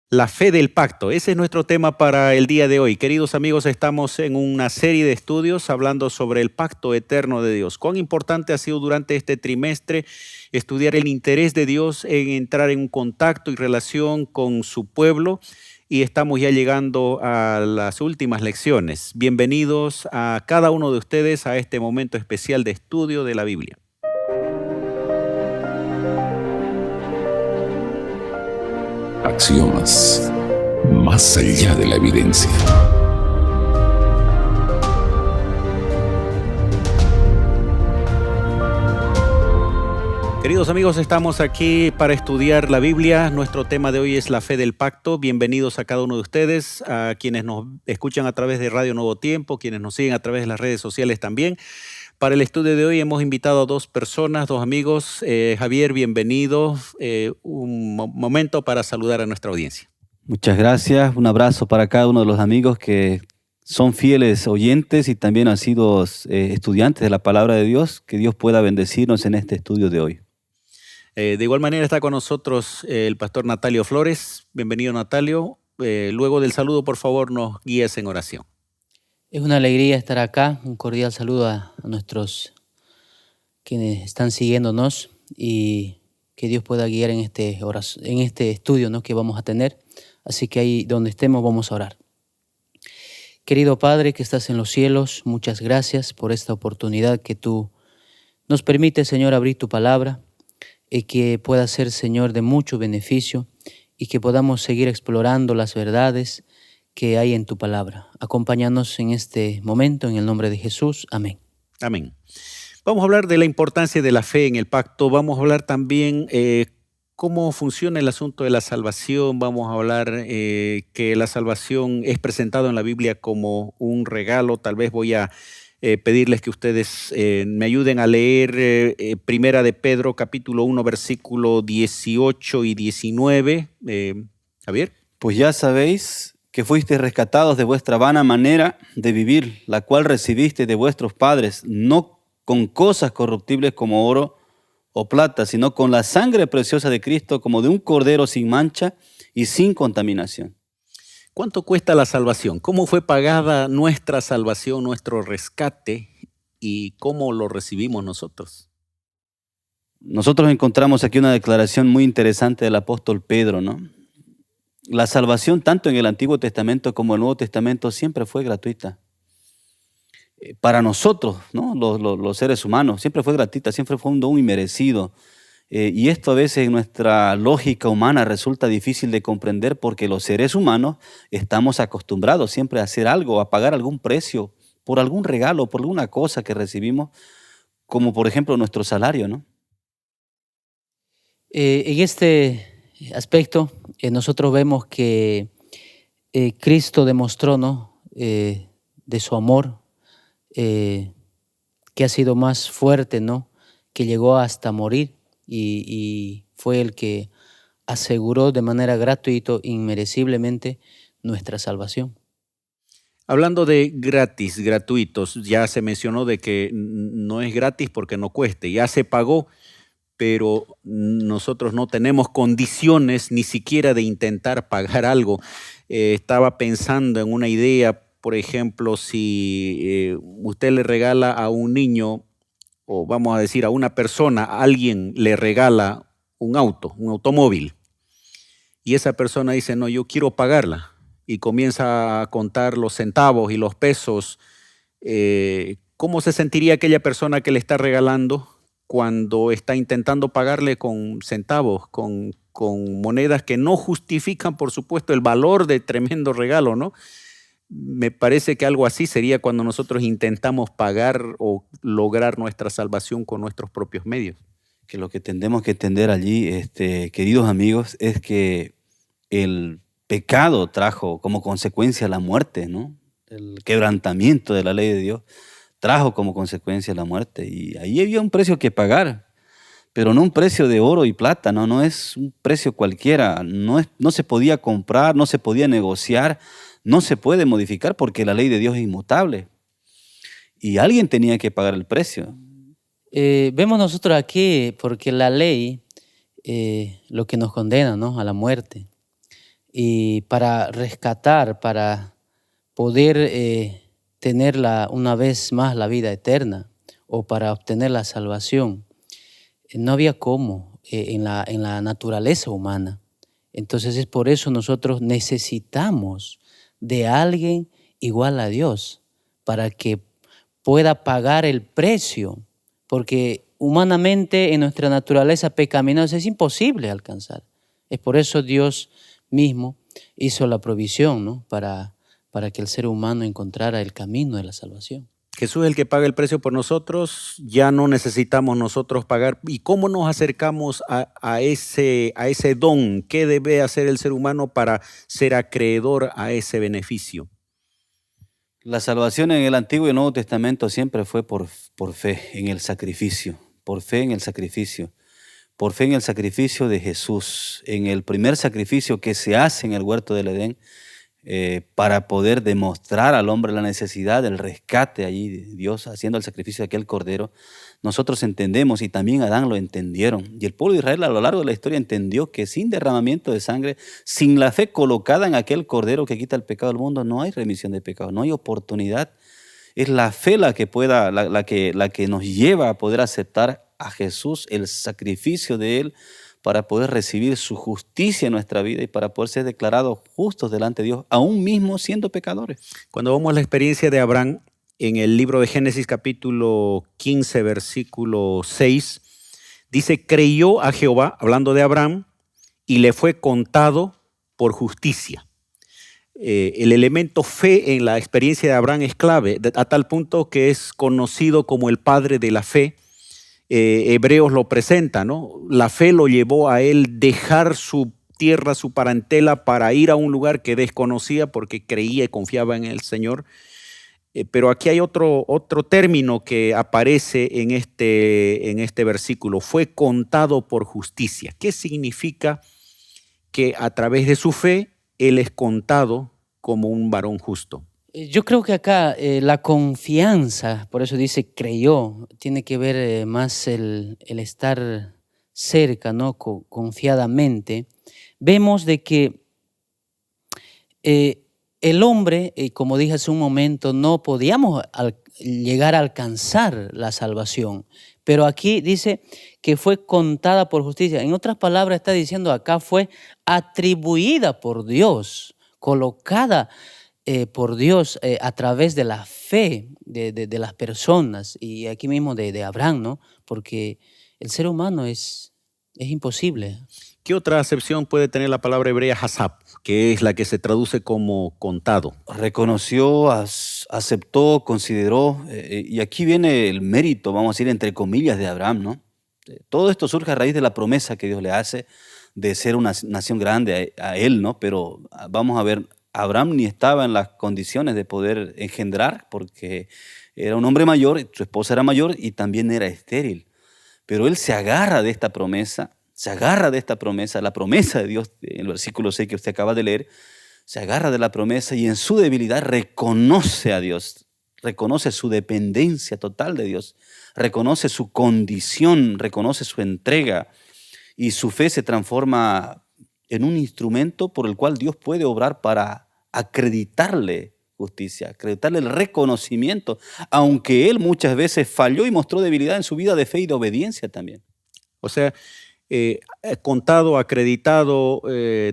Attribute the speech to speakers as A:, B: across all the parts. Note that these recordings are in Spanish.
A: La fe del pacto, ese es nuestro tema para el día de hoy. Queridos amigos, estamos en una serie de estudios hablando sobre el pacto eterno de Dios. Cuán importante ha sido durante este trimestre estudiar el interés de Dios en entrar en un contacto y relación con su pueblo, y estamos ya llegando a las últimas lecciones. Bienvenidos a cada uno de ustedes a este momento especial de estudio de la Biblia.
B: Axiomas, más allá de la evidencia.
A: Queridos amigos, estamos aquí para estudiar la Biblia. Nuestro tema de hoy es la fe del pacto. Bienvenidos a cada uno de ustedes, a quienes nos escuchan a través de Radio Nuevo Tiempo, quienes nos siguen a través de las redes sociales también. Para el estudio de hoy hemos invitado a dos personas, dos amigos. Javier, bienvenido. Un momento para saludar a nuestra audiencia.
C: Muchas gracias. Un abrazo para cada uno de los amigos que son fieles oyentes y también han sido estudiantes de la palabra de Dios. Que Dios pueda bendecirnos en este estudio de hoy.
A: De igual manera está con nosotros el pastor Natalio Flores. Bienvenido, Natalio. Luego del saludo, por favor, nos guíes en oración.
D: Es una alegría estar acá. Un cordial saludo a nuestros quienes están siguiéndonos y que Dios pueda guiar en este estudio, ¿no?, que vamos a tener. Así que ahí donde estemos vamos a orar. Querido Padre que estás en los cielos, muchas gracias por esta oportunidad que tú nos permites, Señor, abrir tu palabra y que pueda ser, Señor, de mucho beneficio y que podamos seguir explorando las verdades que hay en tu palabra. Acompáñanos en este momento, en el nombre de Jesús. Amén.
A: Amén. Vamos a hablar de la importancia de la fe en el pacto. Vamos a hablar también cómo funciona el asunto de la salvación. Vamos a hablar que la salvación es presentado en la Biblia como un regalo. Tal vez voy a pedirles que ustedes me ayuden a leer Primera de Pedro, capítulo 1, versículo 18 y 19. Javier.
C: Pues ya sabéis que fuisteis rescatados de vuestra vana manera de vivir, la cual recibiste de vuestros padres, no con cosas corruptibles como oro o plata, sino con la sangre preciosa de Cristo, como de un cordero sin mancha y sin contaminación.
A: ¿Cuánto cuesta la salvación? ¿Cómo fue pagada nuestra salvación, nuestro rescate, y cómo lo recibimos nosotros?
C: Nosotros encontramos aquí una declaración muy interesante del apóstol Pedro, ¿no? La salvación, tanto en el Antiguo Testamento como en el Nuevo Testamento, siempre fue gratuita. Para nosotros, ¿no?, los seres humanos, siempre fue gratuita, siempre fue un don inmerecido. Y esto a veces en nuestra lógica humana resulta difícil de comprender porque los seres humanos estamos acostumbrados siempre a hacer algo, a pagar algún precio por algún regalo, por alguna cosa que recibimos, como por ejemplo nuestro salario, ¿no?
D: En este aspecto, nosotros vemos que Cristo demostró, ¿no?, de su amor, que ha sido más fuerte, ¿no?, que llegó hasta morir y fue el que aseguró de manera gratuita, inmereciblemente, nuestra salvación.
A: Hablando de gratis, gratuitos, ya se mencionó de que no es gratis porque no cueste, ya se pagó, pero nosotros no tenemos condiciones ni siquiera de intentar pagar algo. Estaba pensando en una idea, por ejemplo, si usted le regala a un niño, o vamos a decir a una persona, alguien le regala un auto, un automóvil, y esa persona dice, no, yo quiero pagarla, y comienza a contar los centavos y los pesos, ¿cómo se sentiría aquella persona que le está regalando cuando está intentando pagarle con centavos, con monedas que no justifican, por supuesto, el valor de tremendo regalo, ¿no? Me parece que algo así sería cuando nosotros intentamos pagar o lograr nuestra salvación con nuestros propios medios.
C: Que lo que tendemos que entender allí, queridos amigos, es que el pecado trajo como consecuencia la muerte, ¿no? El quebrantamiento de la ley de Dios trajo como consecuencia la muerte. Y ahí había un precio que pagar, pero no un precio de oro y plata, no es un precio cualquiera. No se podía comprar, no se podía negociar, no se puede modificar porque la ley de Dios es inmutable. Y alguien tenía que pagar el precio.
D: Vemos nosotros aquí, porque la ley lo que nos condena, ¿no?, a la muerte. y para rescatar, para poder tener una vez más la vida eterna o para obtener la salvación. No había cómo en la naturaleza humana. Entonces es por eso nosotros necesitamos de alguien igual a Dios para que pueda pagar el precio, porque humanamente en nuestra naturaleza pecaminosa es imposible alcanzar. Es por eso Dios mismo hizo la provisión, ¿no? para que el ser humano encontrara el camino de la salvación.
A: Jesús es el que paga el precio por nosotros, ya no necesitamos nosotros pagar. ¿Y cómo nos acercamos a ese don? ¿Qué debe hacer el ser humano para ser acreedor a ese beneficio?
C: La salvación en el Antiguo y Nuevo Testamento siempre fue por fe en el sacrificio, por fe en el sacrificio, por fe en el sacrificio de Jesús, en el primer sacrificio que se hace en el huerto del Edén, para poder demostrar al hombre la necesidad del rescate allí de Dios, haciendo el sacrificio de aquel cordero. Nosotros entendemos, y también Adán lo entendieron, y el pueblo de Israel a lo largo de la historia entendió que sin derramamiento de sangre, sin la fe colocada en aquel cordero que quita el pecado del mundo, no hay remisión de pecado, no hay oportunidad. Es la fe la que nos lleva a poder aceptar a Jesús, el sacrificio de Él, para poder recibir su justicia en nuestra vida y para poder ser declarados justos delante de Dios, aún mismo siendo pecadores.
A: Cuando vemos la experiencia de Abraham en el libro de Génesis capítulo 15, versículo 6, dice, creyó a Jehová, hablando de Abraham, y le fue contado por justicia. El elemento fe en la experiencia de Abraham es clave, a tal punto que es conocido como el padre de la fe. Hebreos lo presenta, ¿no? La fe lo llevó a él dejar su tierra, su parentela, para ir a un lugar que desconocía porque creía y confiaba en el Señor. Pero aquí hay otro término que aparece en este versículo. Fue contado por justicia. ¿Qué significa que a través de su fe él es contado como un varón justo?
D: Yo creo que acá la confianza, por eso dice creyó, tiene que ver más el estar cerca, ¿no? Confiadamente. Vemos de que el hombre, como dije hace un momento, no podíamos llegar a alcanzar la salvación, pero aquí dice que fue contada por justicia. En otras palabras está diciendo acá fue atribuida por Dios, colocada por Dios a través de la fe de las personas y aquí mismo de Abraham, ¿no? Porque el ser humano es imposible.
A: ¿Qué otra acepción puede tener la palabra hebrea hasab, que es la que se traduce como contado?
C: Reconoció, aceptó, consideró, y aquí viene el mérito, vamos a decir, entre comillas, de Abraham, ¿no? Todo esto surge a raíz de la promesa que Dios le hace de ser una nación grande a él, ¿no? Pero vamos a ver, Abraham ni estaba en las condiciones de poder engendrar porque era un hombre mayor, su esposa era mayor y también era estéril. Pero él se agarra de esta promesa, la promesa de Dios, en el versículo 6 que usted acaba de leer, se agarra de la promesa y en su debilidad reconoce a Dios, reconoce su dependencia total de Dios, reconoce su condición, reconoce su entrega y su fe se transforma en un instrumento por el cual Dios puede obrar para acreditarle justicia, acreditarle el reconocimiento, aunque él muchas veces falló y mostró debilidad en su vida de fe y de obediencia también.
A: O sea, contado, acreditado,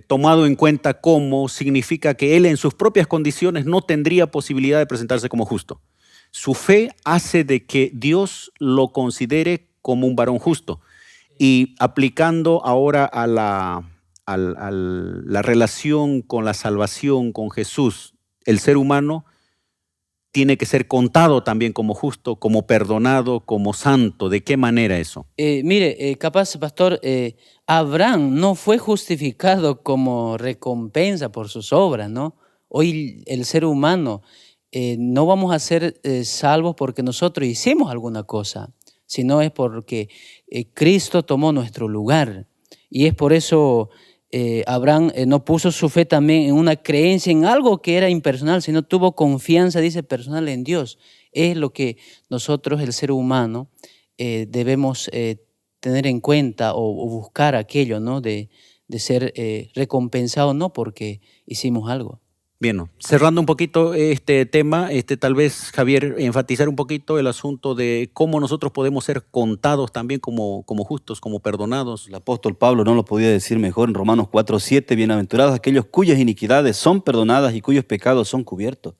A: tomado en cuenta como, significa que él en sus propias condiciones no tendría posibilidad de presentarse como justo. Su fe hace de que Dios lo considere como un varón justo. Y aplicando ahora a la relación con la salvación, con Jesús, el ser humano tiene que ser contado también como justo, como perdonado, como santo. ¿De qué manera eso?
D: Mire, capaz, pastor, Abraham no fue justificado como recompensa por sus obras, ¿no? Hoy el ser humano no vamos a ser salvos porque nosotros hicimos alguna cosa, sino es porque Cristo tomó nuestro lugar. Y es por eso Abraham no puso su fe también en una creencia, en algo que era impersonal, sino tuvo confianza, dice, personal en Dios. Es lo que nosotros, el ser humano, debemos tener en cuenta o buscar aquello, ¿no? de de ser recompensados no porque hicimos algo.
A: Bien, ¿no? Cerrando un poquito este tema, tal vez, Javier, enfatizar un poquito el asunto de cómo nosotros podemos ser contados también como justos, como perdonados.
C: El apóstol Pablo no lo podía decir mejor en Romanos 4:7, bienaventurados aquellos cuyas iniquidades son perdonadas y cuyos pecados son cubiertos.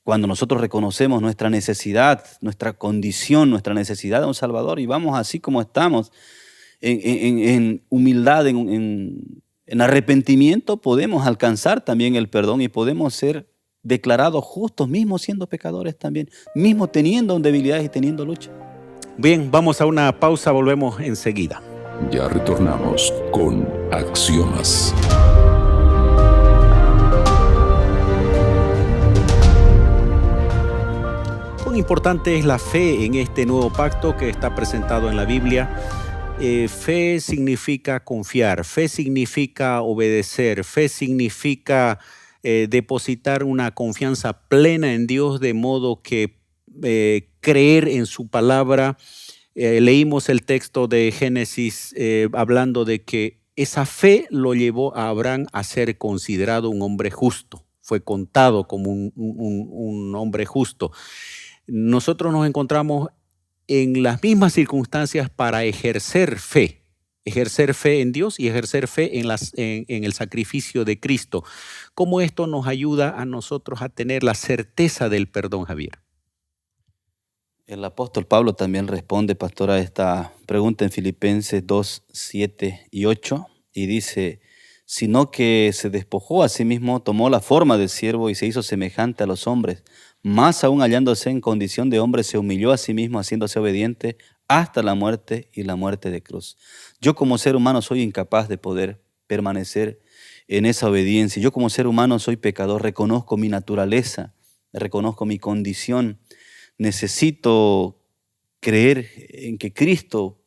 C: Cuando nosotros reconocemos nuestra necesidad, nuestra condición, nuestra necesidad de un Salvador y vamos así como estamos, en humildad, en arrepentimiento, podemos alcanzar también el perdón y podemos ser declarados justos, mismo siendo pecadores también, mismo teniendo debilidades y teniendo lucha.
A: Bien, vamos a una pausa, volvemos enseguida.
B: Ya retornamos con Axiomas.
A: Cuán importante es la fe en este nuevo pacto que está presentado en la Biblia. Fe significa confiar, fe significa obedecer, fe significa depositar una confianza plena en Dios, de modo que creer en su palabra. Leímos el texto de Génesis hablando de que esa fe lo llevó a Abraham a ser considerado un hombre justo, fue contado como un hombre justo. Nosotros nos encontramos en las mismas circunstancias para ejercer fe en Dios y ejercer fe en el sacrificio de Cristo. ¿Cómo esto nos ayuda a nosotros a tener la certeza del perdón, Javier?
C: El apóstol Pablo también responde, pastor, a esta pregunta en Filipenses 2:7-8 y dice, sino que se despojó a sí mismo, tomó la forma de siervo y se hizo semejante a los hombres. Más aún hallándose en condición de hombre, se humilló a sí mismo, haciéndose obediente hasta la muerte y la muerte de cruz. Yo como ser humano soy incapaz de poder permanecer en esa obediencia. Yo como ser humano soy pecador, reconozco mi naturaleza, reconozco mi condición. Necesito creer en que Cristo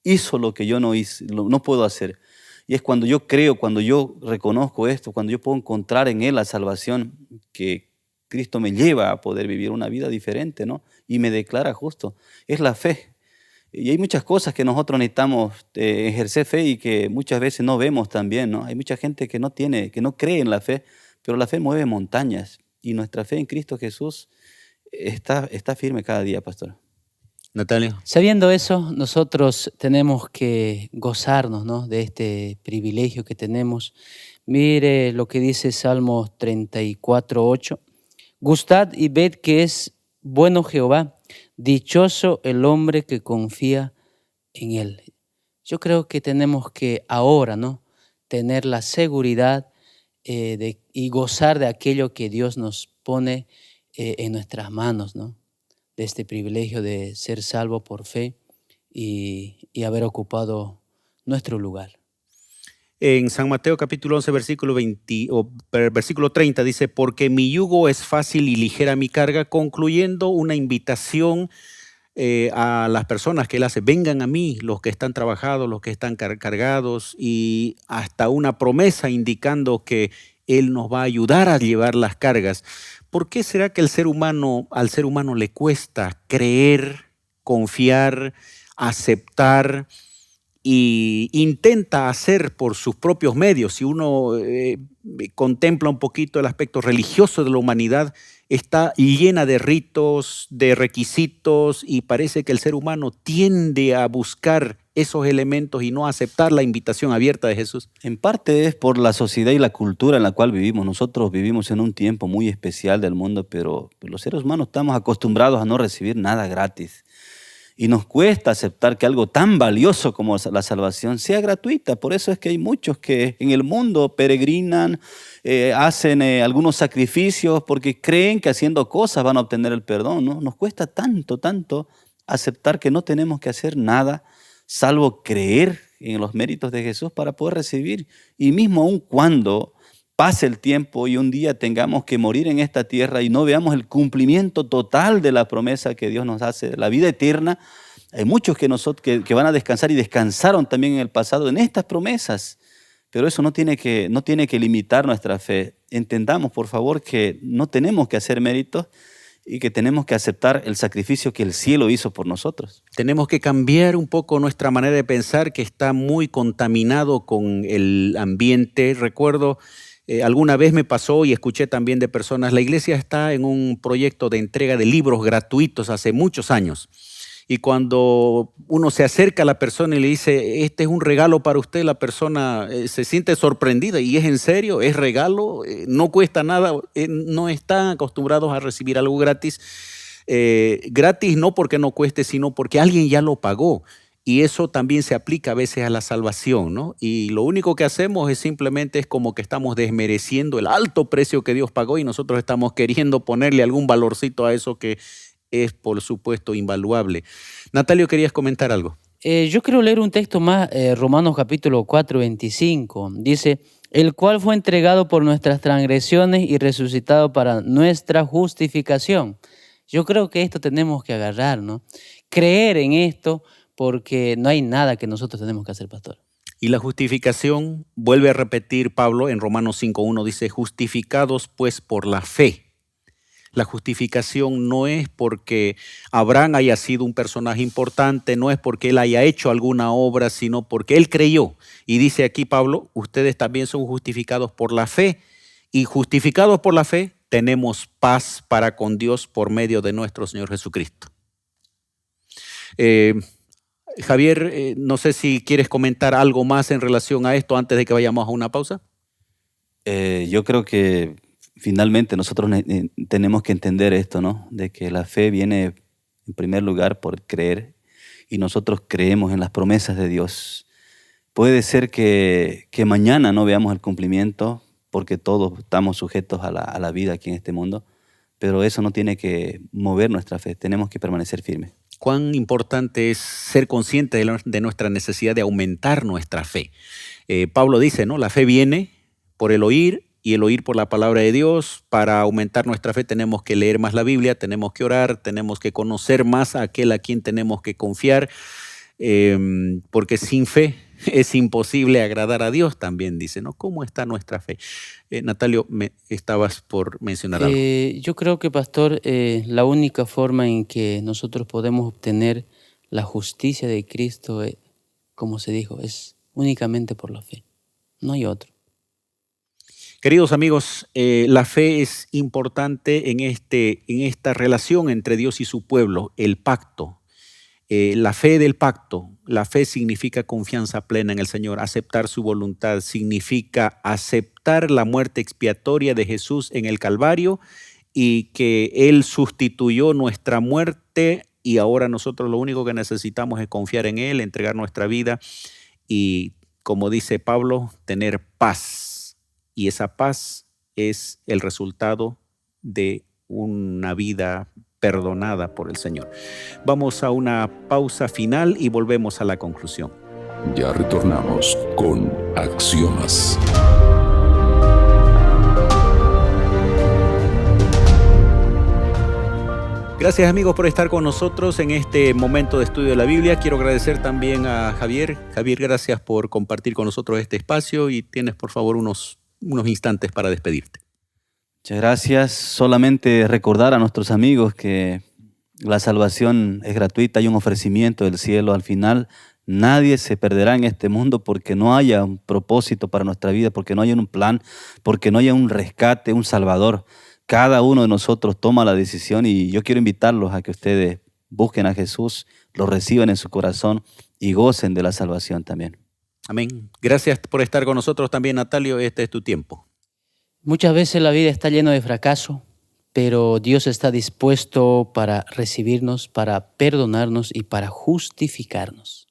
C: hizo lo que yo no puedo hacer. Y es cuando yo creo, cuando yo reconozco esto, cuando yo puedo encontrar en Él la salvación, que Cristo me lleva a poder vivir una vida diferente, ¿no? Y me declara justo. Es la fe. Y hay muchas cosas que nosotros necesitamos ejercer fe y que muchas veces no vemos también, ¿no? Hay mucha gente que no cree en la fe, pero la fe mueve montañas. Y nuestra fe en Cristo Jesús está firme cada día, pastor.
A: Natalia.
D: Sabiendo eso, nosotros tenemos que gozarnos, ¿no?, de este privilegio que tenemos. Mire lo que dice Salmos 34:8. Gustad y ved que es bueno Jehová, dichoso el hombre que confía en Él. Yo creo que tenemos que ahora, ¿no?, tener la seguridad y gozar de aquello que Dios nos pone en nuestras manos, ¿no?, de este privilegio de ser salvo por fe y haber ocupado nuestro lugar.
A: En San Mateo capítulo 11, versículo 30 dice, porque mi yugo es fácil y ligera mi carga, concluyendo una invitación a las personas que él hace, vengan a mí los que están trabajados, los que están cargados, y hasta una promesa indicando que él nos va a ayudar a llevar las cargas. ¿Por qué será que al ser humano le cuesta creer, confiar, aceptar y intenta hacer por sus propios medios? Si uno contempla un poquito el aspecto religioso de la humanidad, está llena de ritos, de requisitos, y parece que el ser humano tiende a buscar esos elementos y no a aceptar la invitación abierta de Jesús.
C: En parte es por la sociedad y la cultura en la cual vivimos. Nosotros vivimos en un tiempo muy especial del mundo, pero los seres humanos estamos acostumbrados a no recibir nada gratis. Y nos cuesta aceptar que algo tan valioso como la salvación sea gratuita. Por eso es que hay muchos que en el mundo peregrinan, hacen algunos sacrificios porque creen que haciendo cosas van a obtener el perdón, ¿no? Nos cuesta tanto aceptar que no tenemos que hacer nada salvo creer en los méritos de Jesús para poder recibir. Y mismo aun cuando pase el tiempo y un día tengamos que morir en esta tierra y no veamos el cumplimiento total de la promesa que Dios nos hace, la vida eterna, hay muchos que van a descansar y descansaron también en el pasado en estas promesas, pero eso no tiene que limitar nuestra fe. Entendamos, por favor, que no tenemos que hacer méritos y que tenemos que aceptar el sacrificio que el cielo hizo por nosotros.
A: Tenemos que cambiar un poco nuestra manera de pensar, que está muy contaminado con el ambiente. Recuerdo, alguna vez me pasó y escuché también de personas, la iglesia está en un proyecto de entrega de libros gratuitos hace muchos años. Y cuando uno se acerca a la persona y le dice, este es un regalo para usted, la persona se siente sorprendida. ¿Y es en serio? ¿Es regalo? ¿No cuesta nada? ¿No están acostumbrados a recibir algo gratis? Gratis no porque no cueste, sino porque alguien ya lo pagó. Y eso también se aplica a veces a la salvación, ¿no? Y lo único que hacemos es simplemente como que estamos desmereciendo el alto precio que Dios pagó y nosotros estamos queriendo ponerle algún valorcito a eso que es, por supuesto, invaluable. Natalio, ¿querías comentar algo?
D: Yo quiero leer un texto más, Romanos capítulo 4, 25. Dice, el cual fue entregado por nuestras transgresiones y resucitado para nuestra justificación. Yo creo que esto tenemos que agarrar, ¿no? Creer en esto, porque no hay nada que nosotros tenemos que hacer, pastor.
A: Y la justificación, vuelve a repetir Pablo en Romanos 5.1, dice, justificados pues por la fe. La justificación no es porque Abraham haya sido un personaje importante, no es porque él haya hecho alguna obra, sino porque él creyó. Y dice aquí Pablo, ustedes también son justificados por la fe. Y justificados por la fe, tenemos paz para con Dios por medio de nuestro Señor Jesucristo. Javier, no sé si quieres comentar algo más en relación a esto antes de que vayamos a una pausa.
C: Yo creo que finalmente nosotros tenemos que entender esto, ¿no? De que la fe viene en primer lugar por creer y nosotros creemos en las promesas de Dios. Puede ser que mañana no veamos el cumplimiento porque todos estamos sujetos a la vida aquí en este mundo, pero eso no tiene que mover nuestra fe, tenemos que permanecer firmes.
A: Cuán importante es ser consciente de nuestra necesidad de aumentar nuestra fe. Pablo dice, ¿no? La fe viene por el oír y el oír por la palabra de Dios. Para aumentar nuestra fe tenemos que leer más la Biblia, tenemos que orar, tenemos que conocer más a aquel a quien tenemos que confiar, porque sin fe es imposible agradar a Dios, también dice, ¿no? ¿Cómo está nuestra fe? Natalio, estabas por mencionar algo.
D: Yo creo que, pastor, la única forma en que nosotros podemos obtener la justicia de Cristo, como se dijo, es únicamente por la fe. No hay otro.
A: Queridos amigos, la fe es importante en esta relación entre Dios y su pueblo, el pacto. La fe del pacto, la fe significa confianza plena en el Señor, aceptar su voluntad, significa aceptar la muerte expiatoria de Jesús en el Calvario y que Él sustituyó nuestra muerte y ahora nosotros lo único que necesitamos es confiar en Él, entregar nuestra vida y, como dice Pablo, tener paz. Y esa paz es el resultado de una vida perdonada por el Señor. Vamos a una pausa final y volvemos a la conclusión.
B: Ya retornamos con Axiomas.
A: Gracias amigos por estar con nosotros en este momento de estudio de la Biblia. Quiero agradecer también a Javier. Javier, gracias por compartir con nosotros este espacio y tienes por favor unos instantes para despedirte.
C: Muchas gracias. Solamente recordar a nuestros amigos que la salvación es gratuita, hay un ofrecimiento del cielo al final. Nadie se perderá en este mundo porque no haya un propósito para nuestra vida, porque no haya un plan, porque no haya un rescate, un salvador. Cada uno de nosotros toma la decisión y yo quiero invitarlos a que ustedes busquen a Jesús, lo reciban en su corazón y gocen de la salvación también.
A: Amén. Gracias por estar con nosotros también, Natalio. Este es tu tiempo.
D: Muchas veces la vida está llena de fracaso, pero Dios está dispuesto para recibirnos, para perdonarnos y para justificarnos.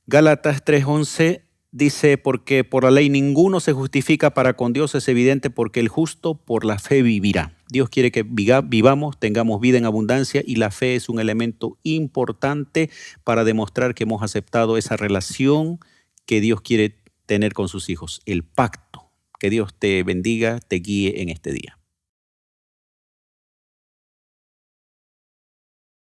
A: Gálatas 3:11 dice, porque por la ley ninguno se justifica para con Dios, es evidente, porque el justo por la fe vivirá. Dios quiere que vivamos, tengamos vida en abundancia y la fe es un elemento importante para demostrar que hemos aceptado esa relación que Dios quiere tener con sus hijos, el pacto. Que Dios te bendiga, te guíe en este día.